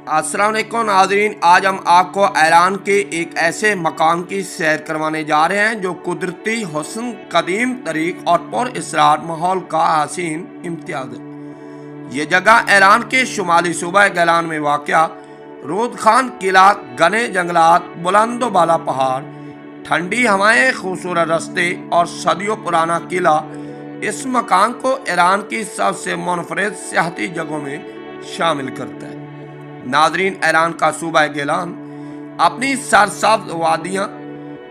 अस्सलाम वालेकुम नाज़रीन, आज हम आपको ईरान के एक ऐसे मकाम की सैर करवाने जा रहे हैं जो कुदरती हुस्न, कदीम तरीक और पुरअसरार माहौल का हसीन इम्तियाज है। ये जगह ईरान के शुमाली सूबा गैलान में वाक़या रूद खान किला, घने जंगलात, बुलंद बाला पहाड़, ठंडी हवाएं, खूबसूरत रास्ते और सदियों पुराना किला इस मकाम को ईरान की सबसे मुनफरिद सियाहती जगहों में शामिल करता है। नाजरीन, ईरान का सूबा गैलान अपनी सरसब्ज वादियाँ,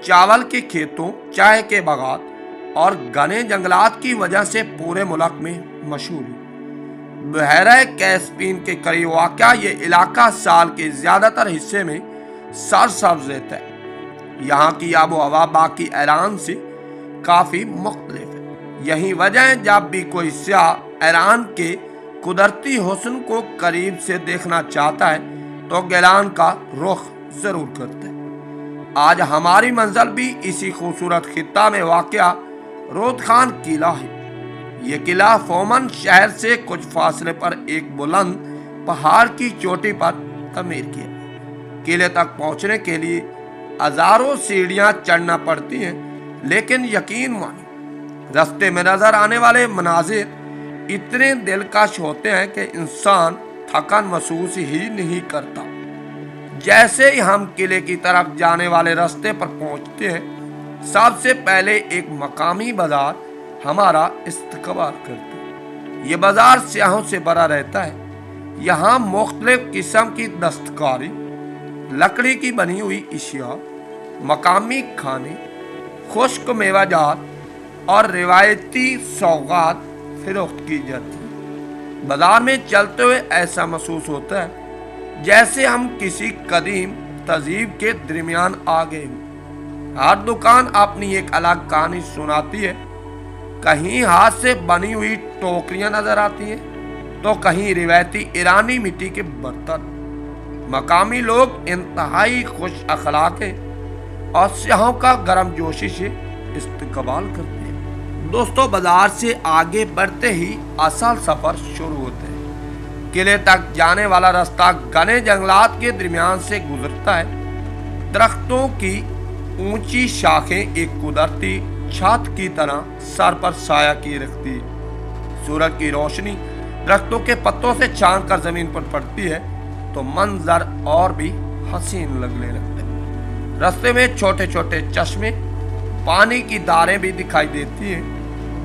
चावल के खेतों, चाय के बागात और घने जंगलात की वजह से पूरे मुल्क में मशहूर है। बहरा कैस्पियन के करीब वाक़या ये इलाका साल के ज़्यादातर हिस्से में सरसब्ज रहता है। यहाँ की आबो हवा बाकी ईरान से काफ़ी मुख्तलिफ है। यही वजह है जब भी कोई सयाह ईरान के कुदरती हुस्न को करीब से देखना चाहता है तो गैलान का रुख जरूर करता है। आज हमारी मंजिल भी इसी खूबसूरत खित्ता में वाक़या रूद खान किला है। ये किला फोमन शहर से कुछ फासले पर एक बुलंद पहाड़ की चोटी पर तमीर किया। किले तक पहुंचने के लिए हजारों सीढ़ियां चढ़ना पड़ती हैं, लेकिन यकीन मानो रास्ते में नजर आने वाले मनाजिर इतने दिलकश होते हैं कि इंसान थकान महसूस ही नहीं करता। जैसे ही हम किले की तरफ जाने वाले रास्ते पर पहुंचते हैं, सबसे पहले एक मकामी बाजार हमारा इस्तकबाल करता है। ये बाजार सियाहों से भरा रहता है। यहाँ मुख्तलिफ किस्म की दस्तकारी, लकड़ी की बनी हुई अशिया, मकामी खाने, खुश्क मेवाजात और रिवायती सौगात फरोख्त की जाती है। बाजार में चलते हुए ऐसा महसूस होता है जैसे हम किसी कदीम तहजीब के दरमियान आ गए हों। हर दुकान अपनी एक अलग कहानी सुनाती है। कहीं हाथ से बनी हुई टोकरियां नजर आती हैं तो कहीं रिवायती ईरानी मिट्टी के बर्तन। मकामी लोग इंतहाई खुश अखलाक हैं और सियाहों का गर्मजोशी से इस्तकबाल करते हैं। दोस्तों, बाजार से आगे बढ़ते ही असल सफर शुरू होता है। किले तक जाने वाला रास्ता घने जंगलात के दरमियान से गुजरता है। दरख्तों की ऊंची शाखें एक कुदरती छत की तरह सर पर साया किए रखती है। सूरज की रोशनी दरख्तों के पत्तों से छान कर जमीन पर पड़ती है तो मंजर और भी हसीन लगने लगता है। रास्ते में छोटे छोटे चश्मे, पानी की धारें भी दिखाई देती हैं।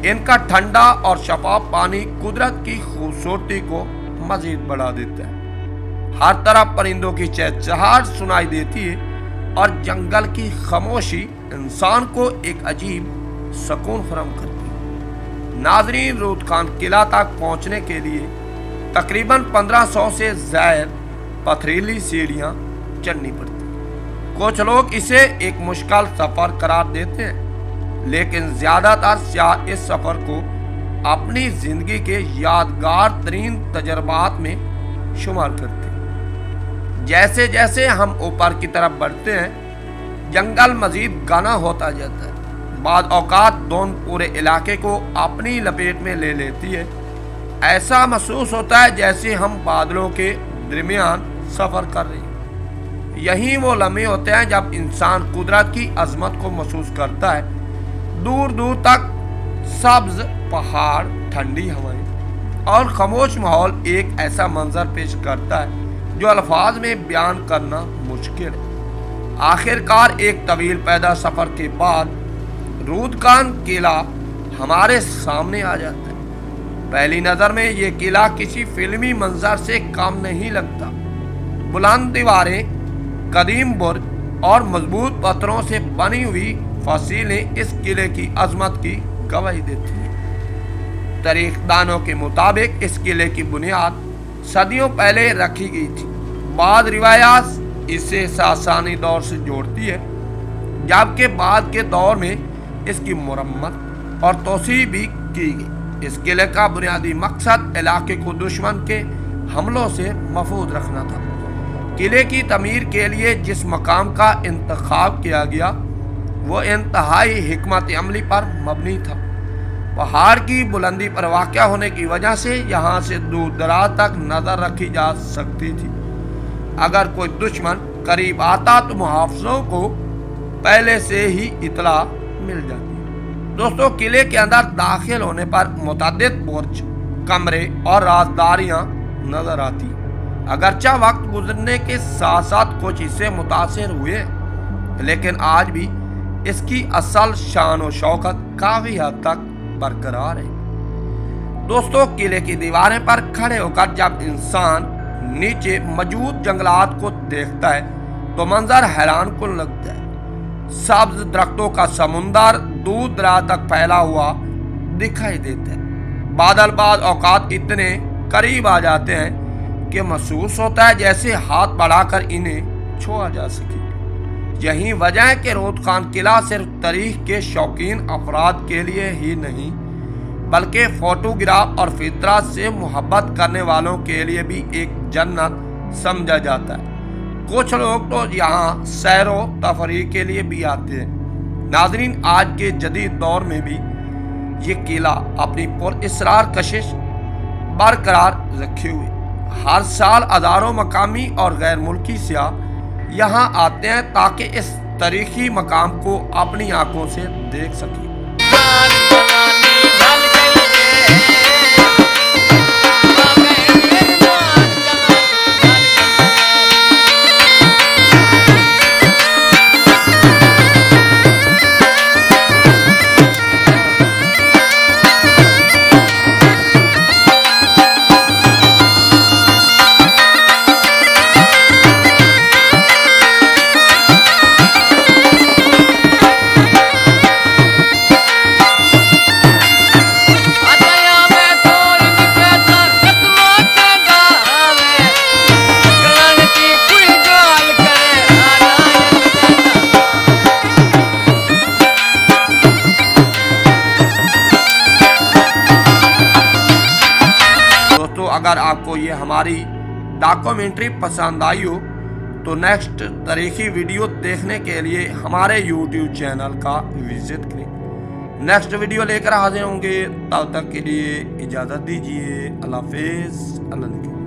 इनका ठंडा और शफाफ पानी कुदरत की खूबसूरती को मजीद बढ़ा देता है। हर तरफ परिंदों की चहचहाहट सुनाई देती है और जंगल की खामोशी इंसान को एक अजीब सुकून फराहम करती है। नाजरीन, रूद खान किला तक पहुंचने के लिए तकरीबन 1500 से ज़ायद पथरीली सीढ़ियां चढ़नी पड़ती हैं। कुछ लोग इसे एक मुश्किल सफर करार देते हैं, लेकिन ज्यादातर सियाह इस सफर को अपनी जिंदगी के यादगार तरीन तजर्बात में शुमार करते हैं। जैसे जैसे हम ऊपर की तरफ बढ़ते हैं, जंगल मजीद घना होता जाता है। बाद औकात धुंध पूरे इलाके को अपनी लपेट में ले लेती है। ऐसा महसूस होता है जैसे हम बादलों के दरमियान सफर कर रहे हैं। यही वो लम्हे होते हैं जब इंसान कुदरत की अजमत को महसूस करता है। दूर दूर तक सब्ज पहाड़, ठंडी हवाएं और खामोश माहौल एक ऐसा मंजर पेश करता है जो अल्फाज में बयान करना मुश्किल है। आखिरकार एक तवील पैदा सफर के बाद रूद खान किला हमारे सामने आ जाता है। पहली नजर में ये किला किसी फिल्मी मंजर से कम नहीं लगता। बुलंद दीवारें, कदीम बुर्ज और मजबूत पत्थरों से बनी हुई फसीलें इस किले की अजमत की गवाही देती हैं। तारीखदानों के मुताबिक इस किले की बुनियाद सदियों पहले रखी गई थी। बाद रिवायात इसे सासानी दौर से जोड़ती है, जबकि बाद के दौर में इसकी मुरम्मत और तोसी भी की गई। इस किले का बुनियादी मकसद इलाके को दुश्मन के हमलों से महफूज रखना था। किले की तमीर के लिए जिस मकाम का इंतखाब किया गया वो इंतहाई हिकमत अमली पर मबनी था। पहाड़ की बुलंदी पर वाक़या होने की वजह से यहाँ से दूर दराज तक नज़र रखी जा सकती थी। अगर कोई दुश्मन करीब आता तो मुहाफिजों को पहले से ही इतला मिल जाती है। दोस्तों, किले के अंदर दाखिल होने पर मुतअद्दिद बुर्ज, कमरे और राजदारियां नजर आती। अगरचा वक्त गुजरने के साथ साथ कुछ हिस्से मुतासिर हुए, लेकिन आज भी इसकी असल शान और शौकत काफी हद तक बरकरार है। दोस्तों, किले की दीवारें पर खड़े होकर जब इंसान नीचे मौजूद जंगलात को देखता है तो मंजर हैरान कुन लगता है। सब्ज दरख्तों का समुंदर दूर दराज तक फैला हुआ दिखाई देता है। बादल बाद औकात इतने करीब आ जाते हैं कि महसूस होता है जैसे हाथ बढ़ाकर इन्हें छुआ जा सके। यही वजह है कि रोद खान किला सिर्फ तारीख के शौकीन अफराद के लिए ही नहीं, बल्कि फोटोग्राफ और फितरत से मोहब्बत करने वालों के लिए भी एक जन्नत समझा जाता है। कुछ लोग तो यहाँ सैरो तफरी के लिए भी आते हैं। नाजरीन, आज के जदीद दौर में भी ये किला अपनी पुरअसरार कशिश बरकरार रखे हुए। हर साल हजारों मकामी और गैर मुल्की सियाह यहाँ आते हैं ताकि इस तारीखी मकाम को अपनी आंखों से देख सकें। अगर आपको ये हमारी डॉक्यूमेंट्री पसंद आई हो तो नेक्स्ट तारीखी वीडियो देखने के लिए हमारे YouTube चैनल का विजिट करें। नेक्स्ट वीडियो लेकर हाजिर होंगे, तब तक के लिए इजाज़त दीजिए। अल्लाह हाफ़िज़।